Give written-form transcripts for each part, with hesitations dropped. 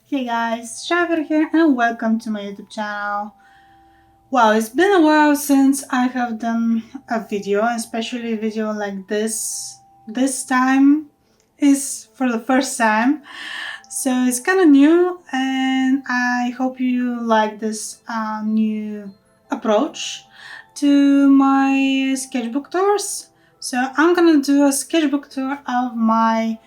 Hey guys, Shaya here and welcome to my YouTube channel. Wow, it's been a while since I have done a video, especially a video like this. This time is for the first time, so it's kind of new and I hope you like this new approach to my sketchbook tours. So I'm gonna do a sketchbook tour of my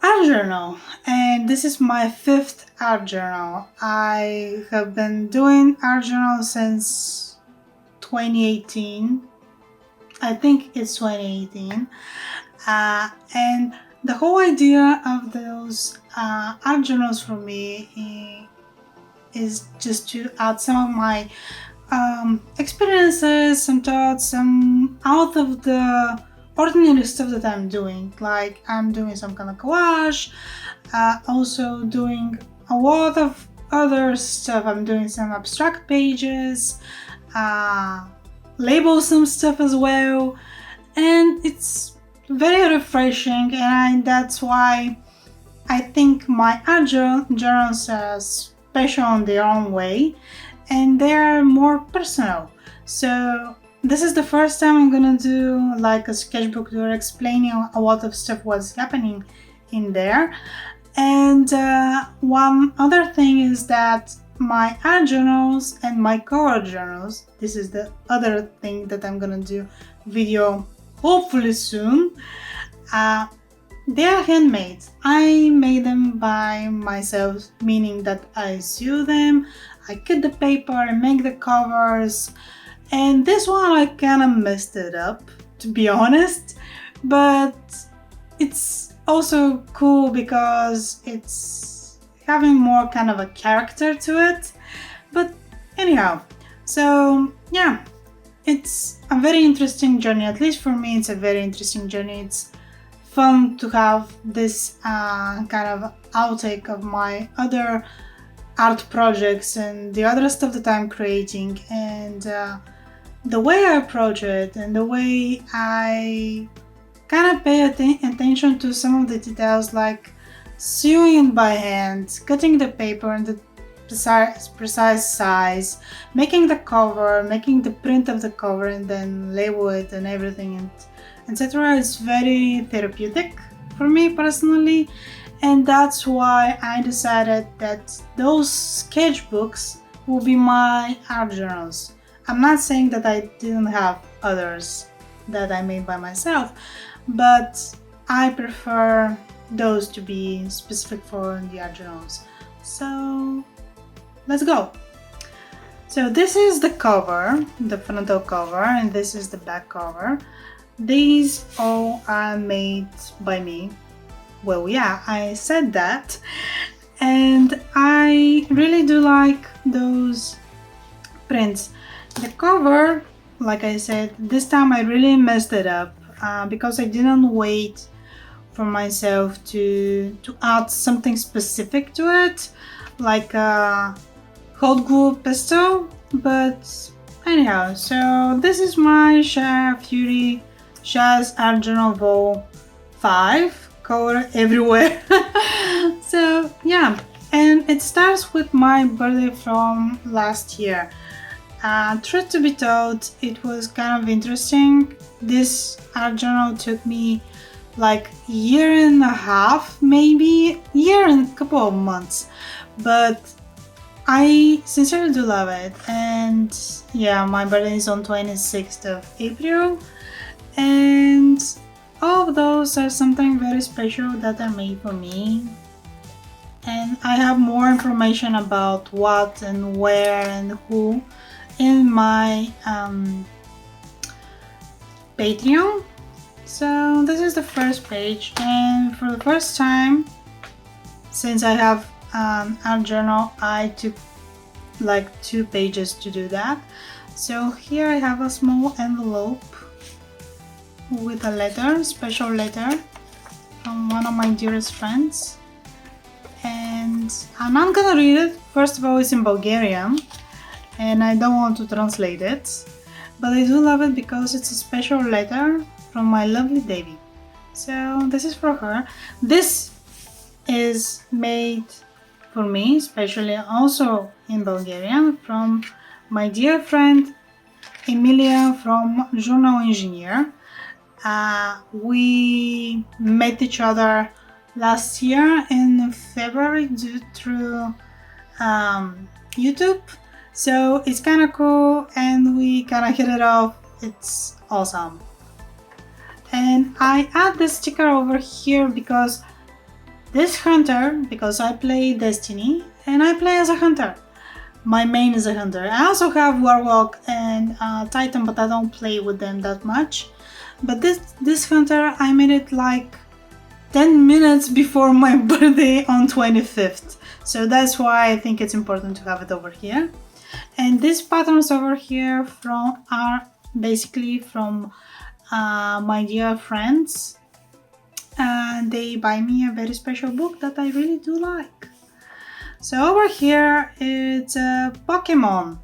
art journal, and this is my fifth art journal. I have been doing art journal since 2018. I think it's 2018. And the whole idea of those art journals for me is just to add some of my experiences, some thoughts, some out of the ordinary stuff that I'm doing. Like I'm doing some kind of collage, also doing a lot of other stuff. I'm doing some abstract pages, label some stuff as well, and it's very refreshing. And that's why I think my art journals are special in their own way, and they're more personal. So this is the first time I'm gonna do like a sketchbook tour explaining a lot of stuff what's happening in there. And one other thing is that my art journals and my color journals, this is the other thing that I'm gonna do video hopefully soon. They are handmade. I made them by myself, meaning that I sew them, I cut the paper, I make the covers, and this one I kind of messed it up, to be honest, but it's also cool because it's having more kind of a character to it. But anyhow, so yeah, it's a very interesting journey. At least for me, it's a very interesting journey. It's fun to have this kind of outtake of my other art projects and the other stuff that I'm creating, and the way I approach it and the way I kind of pay attention to some of the details, like sewing it by hand, cutting the paper in the precise size, making the cover, making the print of the cover, and then label it and everything, and etc. It's very therapeutic for me personally, and that's why I decided that those sketchbooks will be my art journals. I'm not saying that I didn't have others that I made by myself, but I prefer those to be specific for the art journals. So let's go. So this is the cover, the frontal cover, and this is the back cover. These all are made by me. Well, yeah, I said that. And I really do like those prints. The cover, like I said, this time I really messed it up because I didn't wait for myself to add something specific to it, like a hot glue pesto. But anyhow, so this is my Shaya's Art Journal Vol 5, color everywhere. So yeah, and it starts with my birthday from last year. Truth to be told, it was kind of interesting. This art journal took me like a year and a half, maybe year and a couple of months, but I sincerely do love it. And yeah, my birthday is on 26th of April, and all of those are something very special that are made for me. And I have more information about what and where and who in my Patreon. So this is the first page, and for the first time since I have art journal, I took like 2 pages to do that. So here I have a small envelope with a letter, special letter from one of my dearest friends, and I'm not gonna read it. First of all, it's in Bulgarian and I don't want to translate it, but I do love it because it's a special letter from my lovely Devi. So this is for her. This is made for me, especially also in Bulgarian, from my dear friend Emilia from Journal Engineer. We met each other last year in February through YouTube, so it's kind of cool and we kind of hit it off. It's awesome. And I add this sticker over here because this hunter, because I play Destiny and I play as a hunter. My main is a hunter. I also have Warlock and Titan, but I don't play with them that much. But this hunter, I made it like 10 minutes before my birthday on 25th. So that's why I think it's important to have it over here. And these patterns over here are basically from my dear friends. And they buy me a very special book that I really do like. So over here it's Pokemon.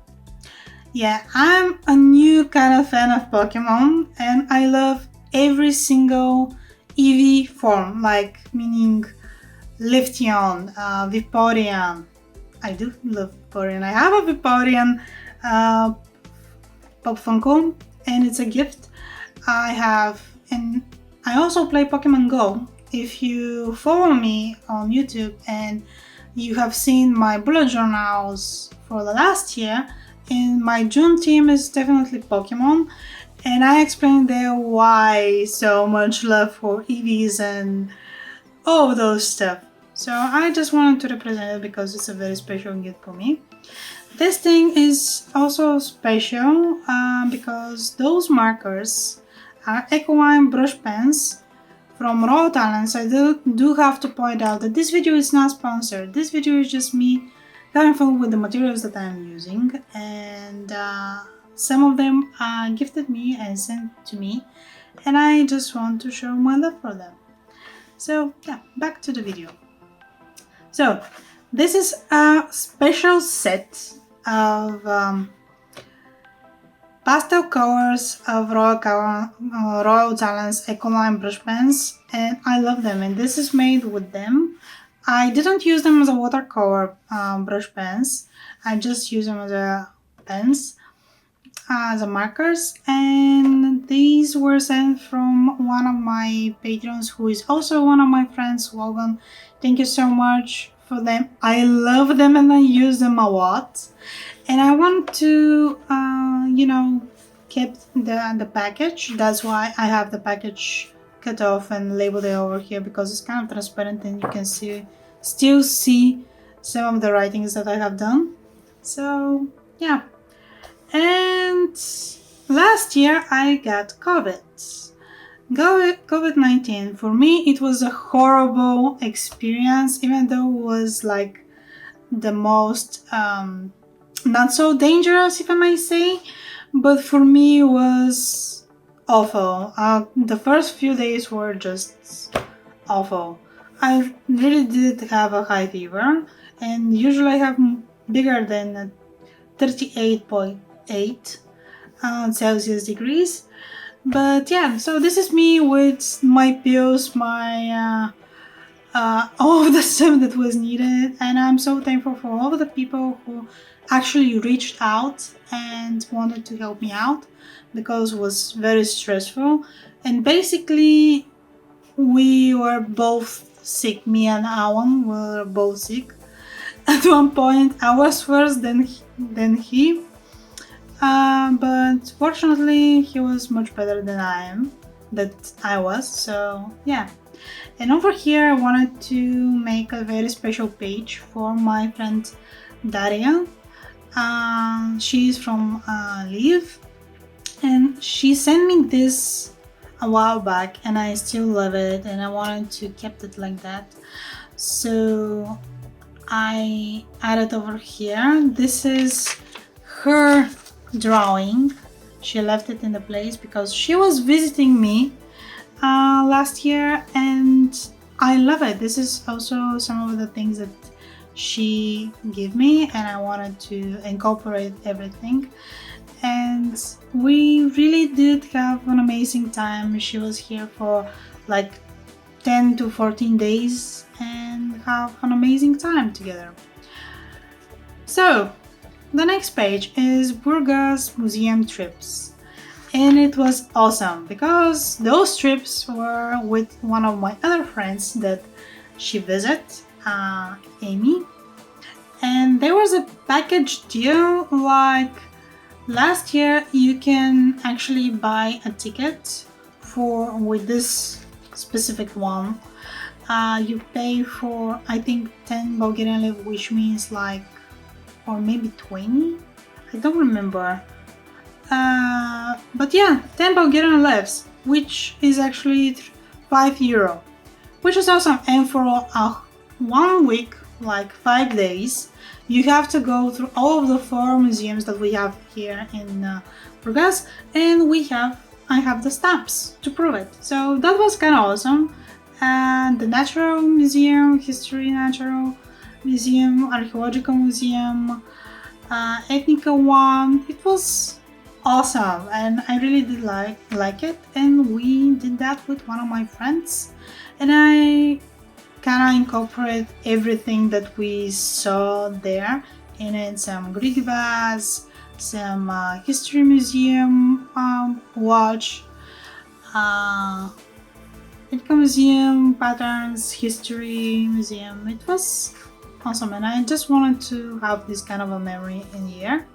Yeah, I'm a new kind of fan of Pokemon and I love every single EV form, like meaning Liftion, Vaporeon. I do love Vaporeon. I have a Vaporeon Pop Funko and it's a gift. And I also play Pokemon Go. If you follow me on YouTube and you have seen my bullet journals for the last year, and my June theme is definitely Pokemon, and I explained there why so much love for EVs and all those stuff. So I just wanted to represent it because it's a very special gift for me. This thing is also special because those markers are Ecoline brush pens from Raw Talents. I do have to point out that this video is not sponsored. This video is just me having fun with the materials that I'm using, and some of them are gifted me and sent to me, and I just want to show my love for them. So yeah, back to the video. So this is a special set of pastel colors of Royal Talents Ecoline brush pens, and I love them, and this is made with them. I didn't use them as a watercolor brush pens. I just use them as a pens, as a markers, and these were sent from one of my patrons who is also one of my friends, Logan. Thank you so much for them. I love them and I use them a lot. And I want to, keep the package. That's why I have the package cut off and labeled it over here, because it's kind of transparent and you can still see some of the writings that I have done. So yeah. And last year I got COVID-19. For me it was a horrible experience, even though it was like the most not so dangerous, if I may say, but for me it was awful. The first few days were just awful. I really did have a high fever, and usually I have bigger than 38.8 Celsius degrees. But yeah, so this is me with my pills, my all of the stuff that was needed, and I'm so thankful for all of the people who actually reached out and wanted to help me out, because it was very stressful. And basically we were both sick. Me and Alan were both sick. At one point I was worse than he, but fortunately he was much better than I was. So yeah. And over here I wanted to make a very special page for my friend Daria. She's from Lviv, and she sent me this a while back and I still love it, and I wanted to keep it like that. So I added over here. This is her drawing. She left it in the place because she was visiting me last year, and I love it. This is also some of the things that she gave me, and I wanted to incorporate everything. And we really did have an amazing time. She was here for like 10 to 14 days, and and have an amazing time together. So, the next page is Burgas Museum trips. And it was awesome because those trips were with one of my other friends that she visited, Amy. And there was a package deal like last year you can actually buy a ticket for with this specific one. You pay for I think 10 Bulgarian lev, which means like or maybe 20. I don't remember. But yeah, 10 Bulgarian levs, which is actually €5, which is awesome. And for 1 week, like 5 days, you have to go through all of the 4 museums that we have here in Burgas, and I have the stamps to prove it. So that was kind of awesome. And the Natural Museum, History Natural Museum, Archaeological Museum, Ethnica one, it was awesome, and I really did like it. And we did that with one of my friends, and I kind of incorporate everything that we saw there in it. Some Greek vase, some history museum watch, Ethnica museum, patterns, history museum. It was awesome, and I just wanted to have this kind of a memory in here.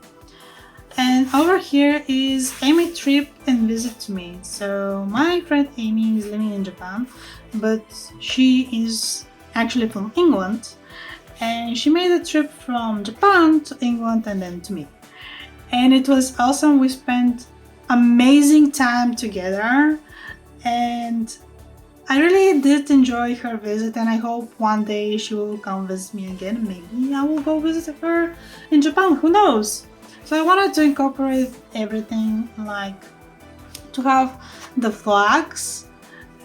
And over here is Amy trip and visit to me. So my friend Amy is living in Japan, but she is actually from England, and she made a trip from Japan to England and then to me. And it was awesome. We spent amazing time together, and I really did enjoy her visit, and I hope one day she will come visit me again. Maybe I will go visit her in Japan, who knows? So I wanted to incorporate everything, like to have the flags,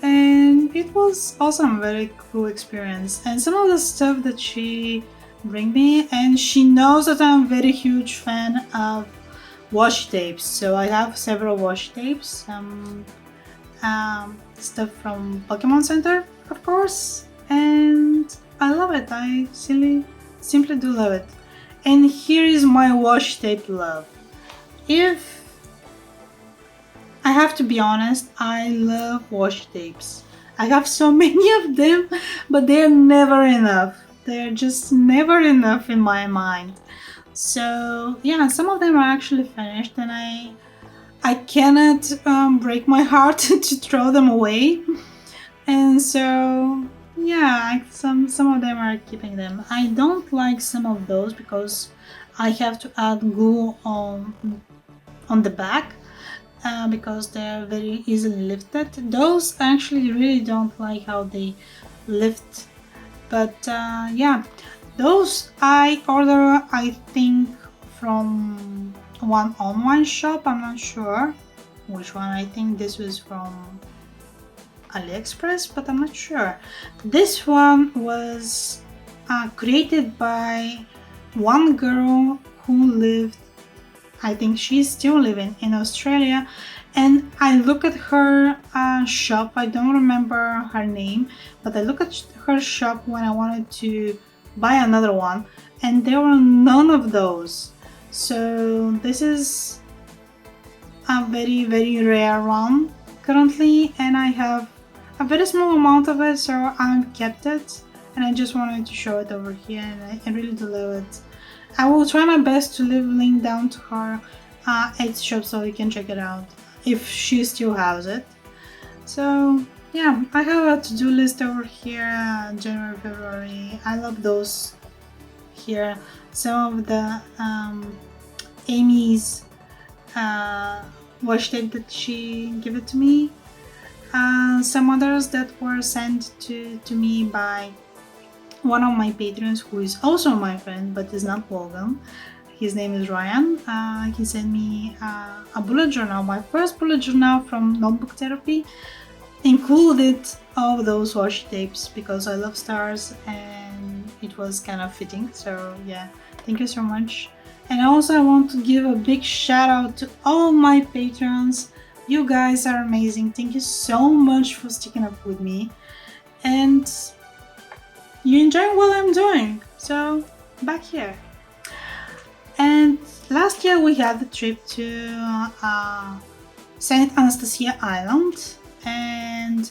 and it was awesome, very cool experience. And some of the stuff that she bring me, and she knows that I'm a very huge fan of washi tapes. So I have several washi tapes, stuff from Pokemon Center, of course, and I love it. I simply do love it. And here is my washi tape love. If I have to be honest, I love washi tapes. I have so many of them, but they're never enough. They're just never enough in my mind. So yeah, some of them are actually finished, and I cannot break my heart to throw them away. And so yeah, some of them are keeping them. I don't like some of those because I have to add glue on the back because they're very easily lifted. Those I actually really don't like how they lift. But yeah, those I order, I think, from one online shop. I'm not sure which one. I think this was from AliExpress, but I'm not sure. This one was created by one girl who lived, I think she's still living in Australia, and I look at her shop. I don't remember her name, but I look at her shop when I wanted to buy another one, and there were none of those. So this is a very, very rare one currently, and I have a very small amount of it, so I kept it, and I just wanted to show it over here, and I really do love it. I will try my best to leave a link down to her Etsy shop so you can check it out if she still has it. So yeah, I have a to-do list over here, January, February. I love those here. Some of the Amy's washi tape that she gave it to me. Some others that were sent to me by one of my patrons who is also my friend but is not Logan. His name is Ryan. He sent me a bullet journal, my first bullet journal from Notebook Therapy, included all those washi tapes because I love stars and it was kind of fitting. So yeah, thank you so much. And also I want to give a big shout out to all my patrons. You guys are amazing. Thank you so much for sticking up with me. And you enjoying what I'm doing. So back here. And last year we had the trip to Saint Anastasia Island, and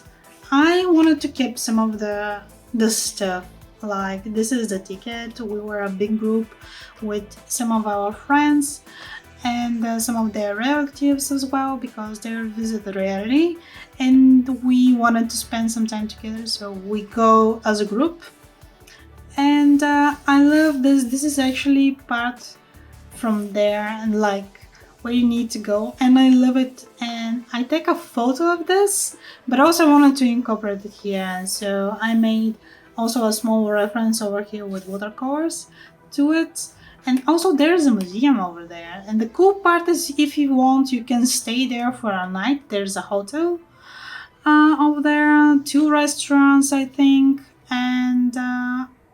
I wanted to keep some of the stuff. Like, this is the ticket. We were a big group with some of our friends and some of their relatives as well, because they visit rarely, and we wanted to spend some time together, so we go as a group. And I love this. This is actually part from there, and like where you need to go, and I love it. And I take a photo of this, but also wanted to incorporate it here, so I made also a small reference over here with watercolors to it. And also there's a museum over there, and the cool part is, if you want, you can stay there for a night. There's a hotel over there, 2 restaurants I think, and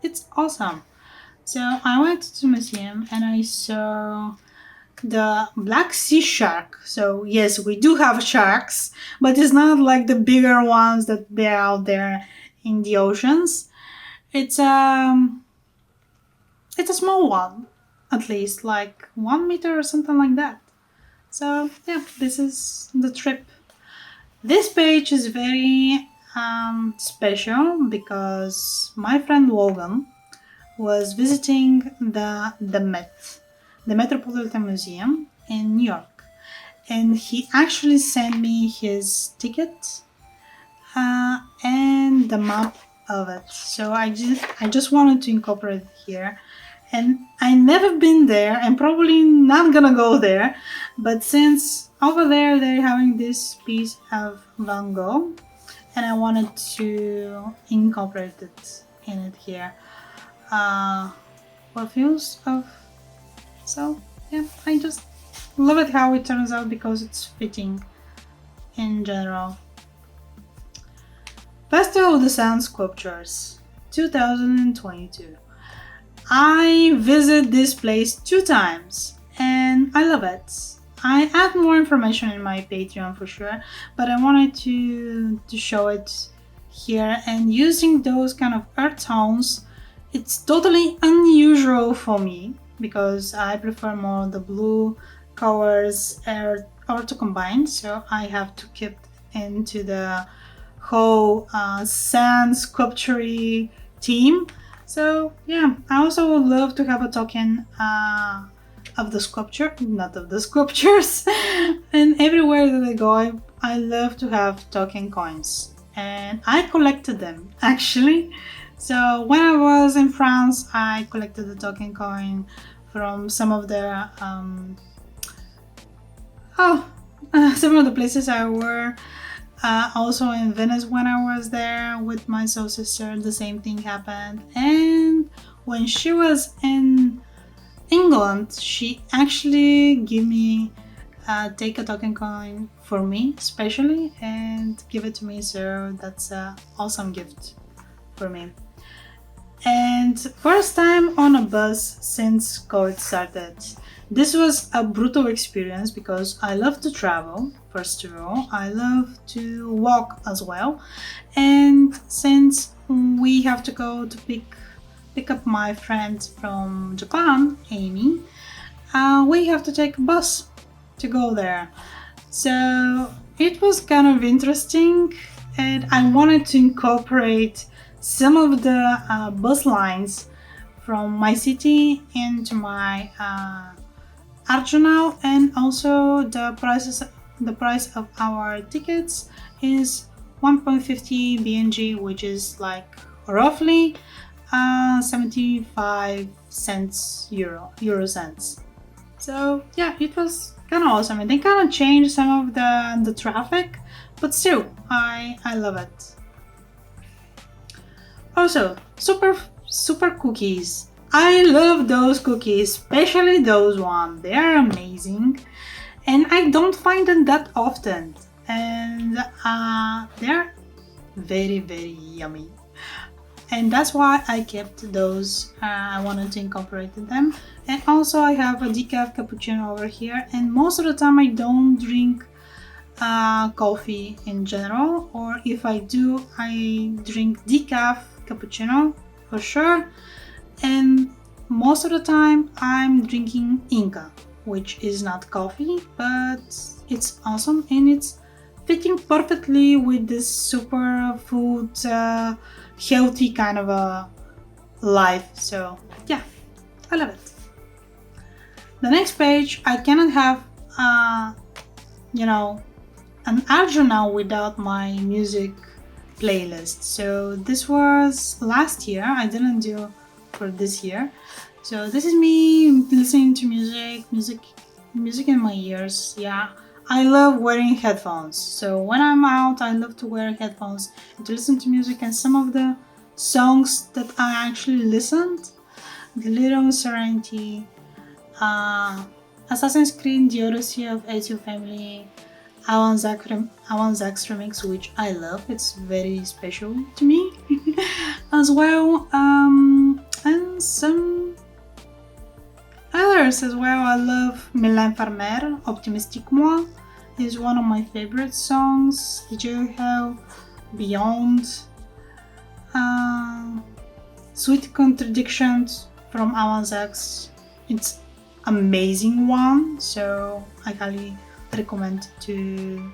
it's awesome. So I went to the museum and I saw the Black Sea shark. So yes, we do have sharks, but it's not like the bigger ones that they're out there in the oceans. It's a small one, at least like 1 meter or something like that. So yeah, this is the trip. This page is very special because my friend Logan was visiting the Met, the Metropolitan Museum in New York, and he actually sent me his ticket and the map of it. So I just wanted to incorporate it here. And I never been there and probably not gonna go there, but since over there they're having this piece of Van Gogh, and I wanted to incorporate it in it here. Perfumes of, so yeah, I just love it how it turns out because it's fitting in general. Festival of the Sun Sculptures 2022. I visit this place 2 times and I love it. I add more information in my Patreon for sure, but I wanted to show it here. And using those kind of earth tones, it's totally unusual for me because I prefer more the blue colors or to combine, so I have to keep into the whole sand sculpture theme. So yeah, I also would love to have a token of the sculpture, not of the sculptures. And everywhere that I go, I love to have token coins, and I collected them actually. So when I was in France, I collected the token coin from some of the some of the places I were. Also in Venice when I was there with my soul sister, the same thing happened. And when she was in England, she actually gave me take a token coin for me especially and give it to me, so that's an awesome gift for me. And first time on a bus since COVID started. This was a brutal experience because I love to travel, first of all. I love to walk as well. And since we have to go to pick up my friend from Japan, Amy, we have to take a bus to go there. So it was kind of interesting, and I wanted to incorporate some of the bus lines from my city into my art journal. And also the price of our tickets is 1.50 BNG, which is like roughly 75 cents euro cents. So yeah, it was kind of awesome, and they kind of changed some of the traffic, but still I love it. Also, super cookies. I love those cookies, especially those ones. They are amazing, and I don't find them that often, and they're very yummy. And that's why I kept those. I wanted to incorporate them. And also I have a decaf cappuccino over here, and most of the time I don't drink coffee in general, or if I do, I drink decaf cappuccino for sure. And most of the time I'm drinking Inca, which is not coffee, but it's awesome and it's fitting perfectly with this super food, healthy kind of a life. So yeah, I love it. The next page, I cannot have, you know, an audio now without my music playlist. So this was last year. I didn't do for this year. So this is me listening to music in my ears. Yeah, I love wearing headphones. So when I'm out, I love to wear headphones and to listen to music. And some of the songs that I actually listened, The Little Serenity, Assassin's Creed: The Odyssey of Ezio Family, Alan Zach's remix, which I love. It's very special to me as well. And some others as well. I love Mylène Farmer, Optimistic Moi is one of my favorite songs. DJ Hell, Beyond, Sweet Contradictions from Alan Zach's. It's amazing one, so I highly recommend to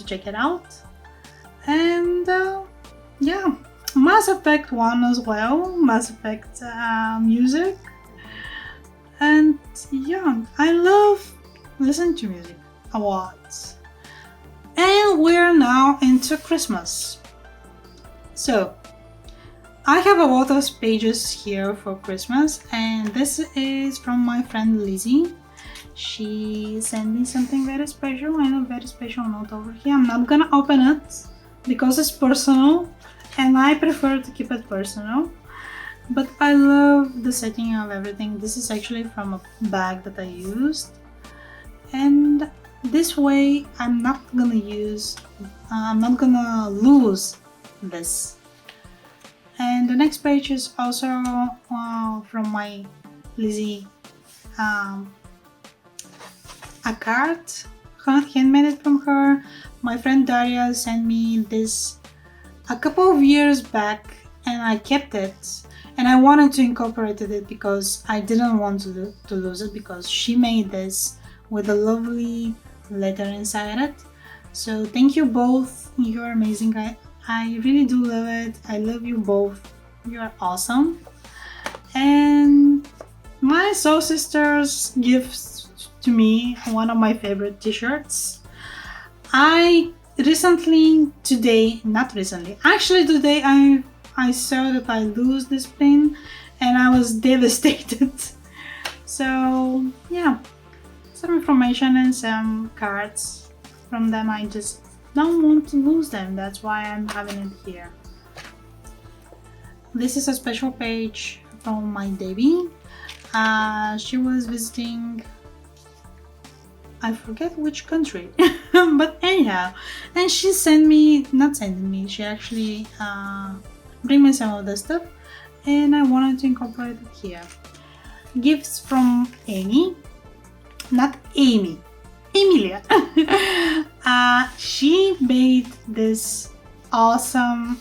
check it out. And yeah, Mass Effect 1 as well, Mass Effect music. And yeah, I love listening to music a lot. And we're now into Christmas. So I have a lot of pages here for Christmas, and this is from my friend Lizzie. She sent me something very special and a very special note over here. I'm not gonna open it because it's personal and I prefer to keep it personal. But I love the setting of everything. This is actually from a bag that I used. And this way I'm not gonna lose this. And the next page is also from my Lizzie, a card, handmade from her. My friend Daria sent me this a couple of years back and I kept it. And I wanted to incorporate it because I didn't want to lose it, because she made this with a lovely letter inside it. So thank you both, you're amazing. I really do love it. I love you both. You're awesome. And my soul sisters gives to me one of my favorite t-shirts. Today I saw that I lose this pin and I was devastated. So yeah, some information and some cards from them. I just don't want to lose them. That's why I'm having it here. This is a special page from my Debbie. She was visiting, I forget which country, but anyhow, and she she actually bring me some of the stuff, and I wanted to incorporate it here. Gifts from Amy, not Amy, Emilia. She made this awesome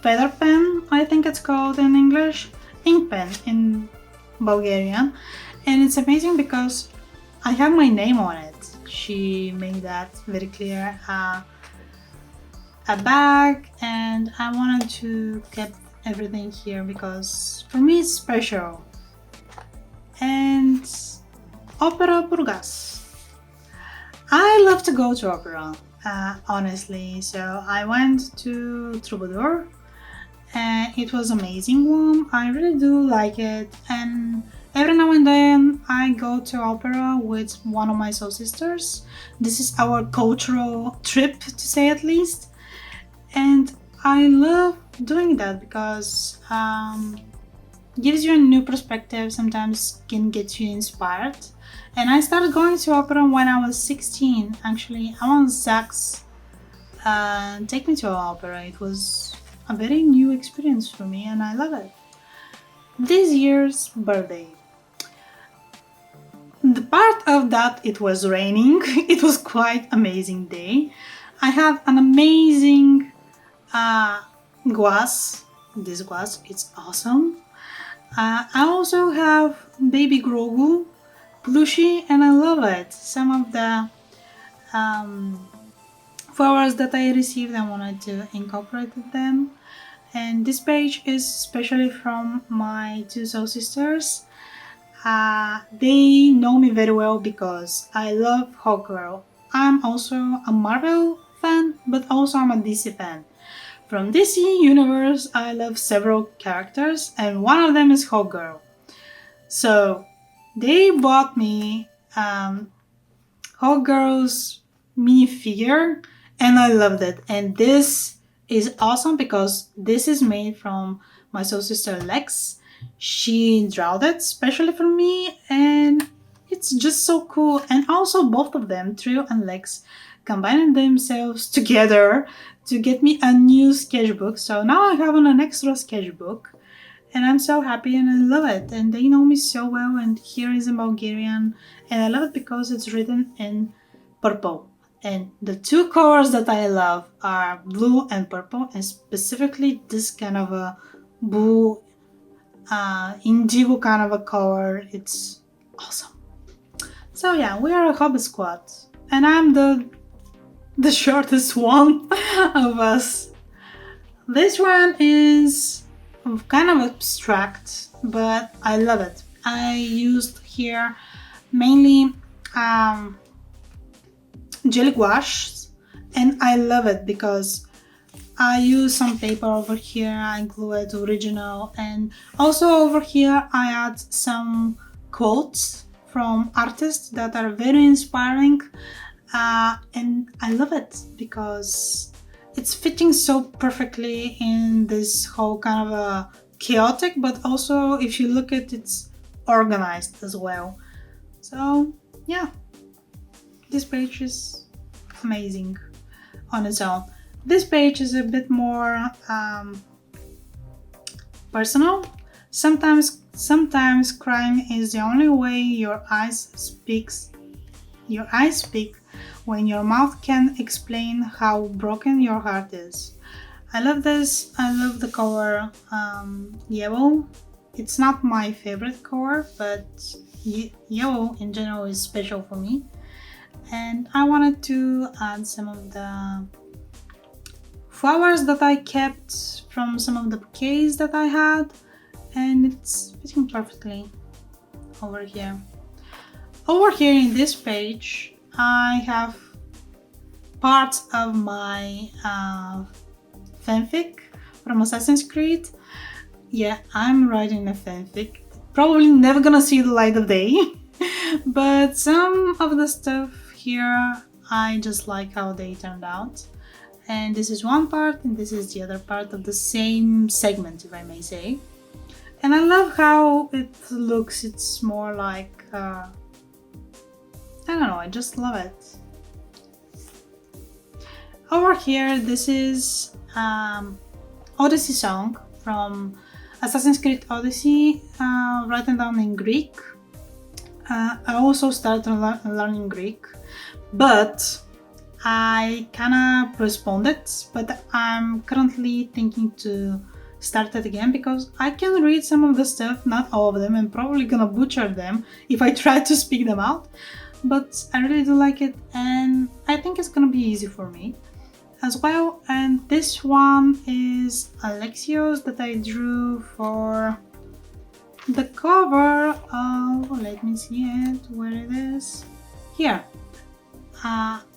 feather pen, I think it's called in English, ink pen in Bulgarian, and it's amazing because I have my name on it. She made that very clear. A bag, and I wanted to keep everything here because for me it's special. And Opera Burgas. I love to go to opera, honestly. So I went to Troubadour and it was amazing one. I really do like it, and every now and then I go to opera with one of my soul sisters. This is our cultural trip, to say at least. And I love doing that because gives you a new perspective, sometimes can get you inspired. And I started going to opera when I was 16. Actually, Alan Zach's take me to opera. It was a very new experience for me and I love it. This year's birthday. The part of that it was raining. It was quite amazing day. I have an amazing glass. This glass, it's awesome. I also have Baby Grogu plushie, and I love it. Some of the flowers that I received, I wanted to incorporate them. And this page is especially from my two soul sisters. They know me very well because I love Hawkgirl. I'm also a Marvel fan, but also I'm a DC fan. From DC Universe, I love several characters, and one of them is Hawkgirl. So they bought me Hawkgirl's minifigure, and I loved it. And this is awesome because this is made from my soul sister Lex. She drawed it specially for me, and it's just so cool. And also both of them, Trio and Lex, combining themselves together to get me a new sketchbook. So now I have an extra sketchbook, and I'm so happy and I love it. And they know me so well, and here is in Bulgarian, and I love it because it's written in purple. And the two colors that I love are blue and purple, and specifically this kind of a blue indigo kind of a color. It's awesome. So yeah, we are a hobby squad, and I'm the shortest one of us. This one is kind of abstract, but I love it. I used here mainly jelly gouache, and I love it because I use some paper over here, I glue it original, and also over here I add some quotes from artists that are very inspiring, and I love it because it's fitting so perfectly in this whole kind of a chaotic, but also if you look at it's organized as well. So yeah, this page is amazing on its own. This page is a bit more personal. Sometimes crying is the only way your eyes speak when your mouth can't explain how broken your heart is. I love this. I love the color yellow. It's not my favorite color, but yellow in general is special for me. And I wanted to add some of the flowers that I kept from some of the bouquets that I had, and it's fitting perfectly over here. Over here in this page, I have parts of my fanfic from Assassin's Creed. Yeah, I'm writing a fanfic. Probably never gonna see the light of day, but some of the stuff here, I just like how they turned out. And this is one part, and this is the other part of the same segment, if I may say. And I love how it looks. It's more like, I don't know, I just love it. Over here, this is Odyssey song from Assassin's Creed Odyssey, written down in Greek. I also started learning Greek, but I kinda postponed it, but I'm currently thinking to start it again because I can read some of the stuff, not all of them, and probably gonna butcher them if I try to speak them out, but I really do like it, and I think it's gonna be easy for me as well. And this one is Alexios that I drew for the cover of, let me see it, where it is, here.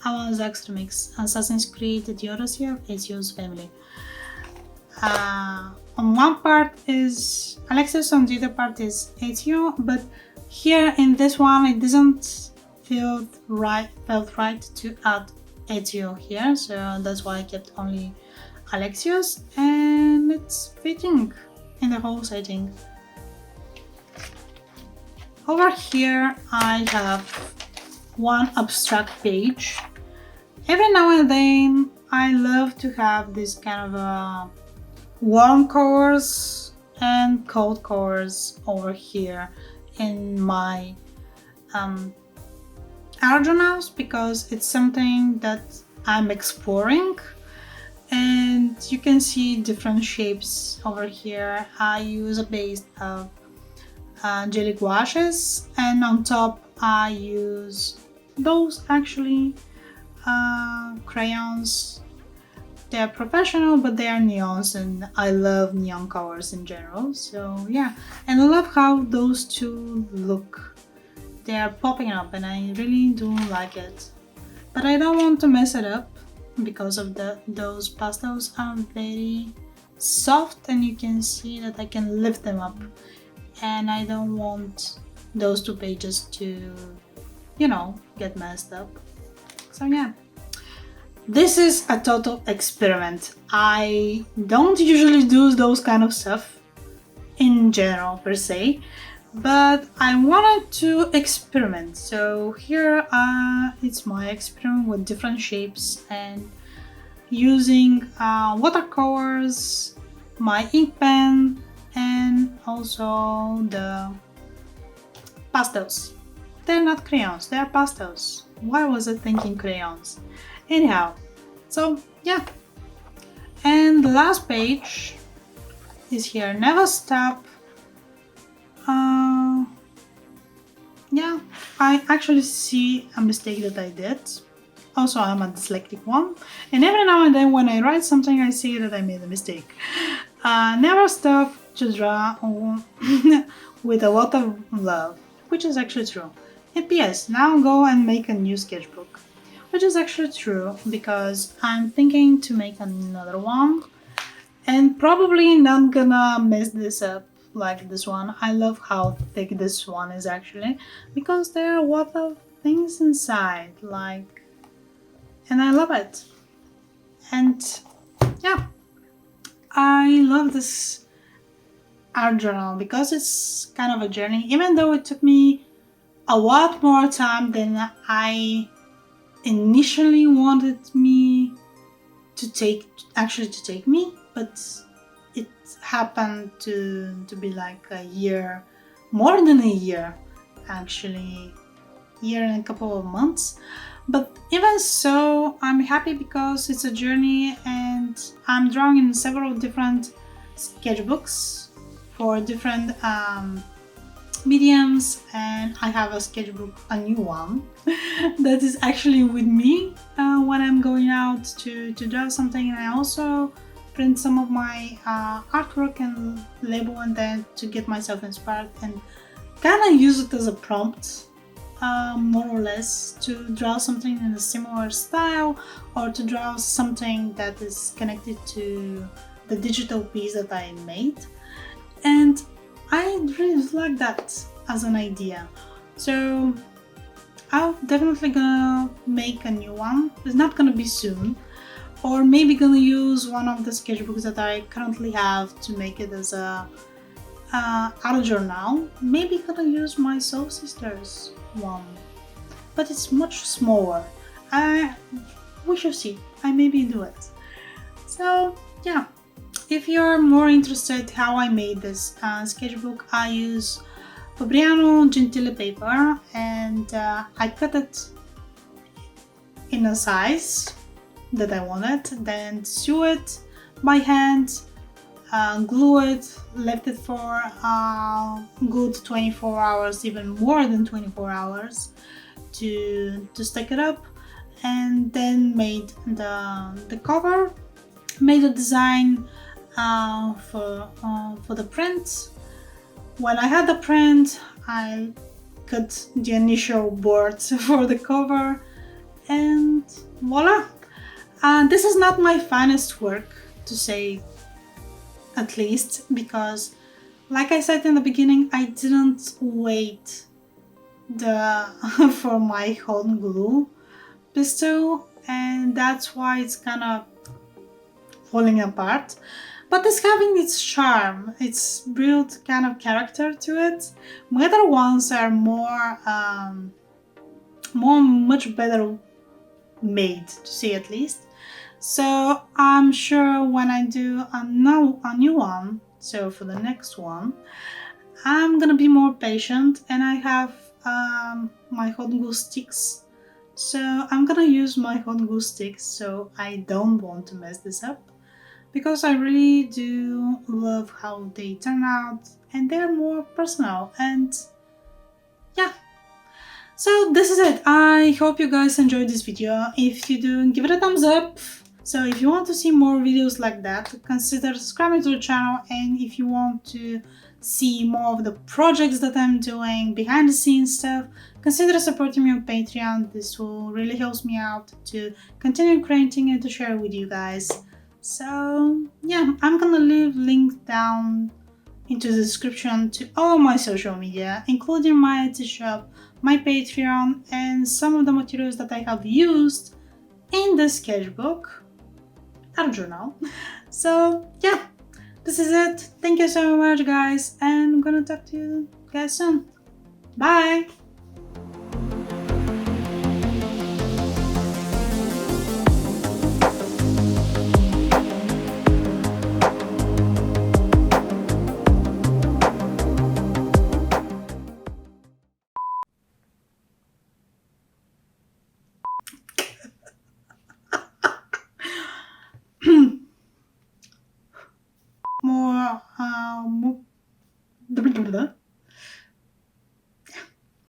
Alan's Extra Mix, Assassin's Creed The Odyssey of Ezio's Family. On one part is Alexios, on the other part is Ezio, but here in this one it doesn't felt right to add Ezio here, so that's why I kept only Alexios, and it's fitting in the whole setting. Over here I have one abstract page. Every now and then I love to have this kind of warm colors and cold colors over here in my art journals because it's something that I'm exploring, and you can see different shapes over here. I use a base of jelly washes, and on top I use those actually crayons. They're professional, but they are neons, and I love neon colors in general. So yeah, and I love how those two look. They are popping up, and I really do like it. But I don't want to mess it up because of those pastels are very soft, and you can see that I can lift them up. And I don't want those two pages to, get messed up. So yeah. This is a total experiment. I don't usually do those kind of stuff in general per se, but I wanted to experiment. So here it's my experiment with different shapes and using watercolors, my ink pen, and also the pastels. They're not crayons, they're pastels. Why was I thinking crayons? Anyhow, so yeah, and the last page is here. Never stop. Yeah, I actually see a mistake that I did. Also, I'm a dyslexic one, and every now and then when I write something, I see that I made a mistake. Never stop to draw with a lot of love, which is actually true. And P.S. Now go and make a new sketchbook. Which is actually true because I'm thinking to make another one and probably not gonna mess this up like this one. I love how thick this one is actually because there are a lot of things inside, and I love it. And yeah, I love this art journal because it's kind of a journey, even though it took me a lot more time than I initially wanted me to take me, but it happened to be like a year, more than a year actually, year and a couple of months. But even so, I'm happy because it's a journey and I'm drawing in several different sketchbooks for different mediums, and I have a sketchbook, a new one that is actually with me when I'm going out to draw something, and I also print some of my artwork and label and then to get myself inspired and kind of use it as a prompt, more or less, to draw something in a similar style or to draw something that is connected to the digital piece that I made. And I really like that as an idea. So I'm definitely gonna make a new one. It's not gonna be soon. Or maybe gonna use one of the sketchbooks that I currently have to make it as a art journal. Maybe gonna use my soul sister's one. But it's much smaller. We shall see. I maybe do it. So yeah. If you're more interested how I made this sketchbook, I use Fabriano Gentile paper and I cut it in a size that I wanted, then sew it by hand, glue it, left it for a good 24 hours, even more than 24 hours to stick it up, and then made the cover, made a design for the print. When I had the print, I cut the initial boards for the cover, and voila! This is not my finest work, to say at least, because like I said in the beginning, I didn't wait for my hot glue pistol, and that's why it's kind of falling apart. But it's having its charm. It's built kind of character to it. My other ones are much better made, to say at least. So I'm sure when I do a new one, so for the next one, I'm gonna be more patient, and I have my hot glue sticks. So I'm gonna use my hot glue sticks, so I don't want to mess this up. because I really do love how they turn out and they're more personal. And yeah, so this is it. I hope you guys enjoyed this video. If you do, give it a thumbs up. So if you want to see more videos like that, consider subscribing to the channel. And if you want to see more of the projects that I'm doing, behind the scenes stuff, consider supporting me on Patreon. This will really help me out to continue creating and to share with you guys. So yeah, I'm gonna leave links down into the description to all my social media, including my Etsy shop, my Patreon, and some of the materials that I have used in the sketchbook and journal. So yeah, this is it. Thank you so much, guys, and I'm gonna talk to you guys soon. Bye! More,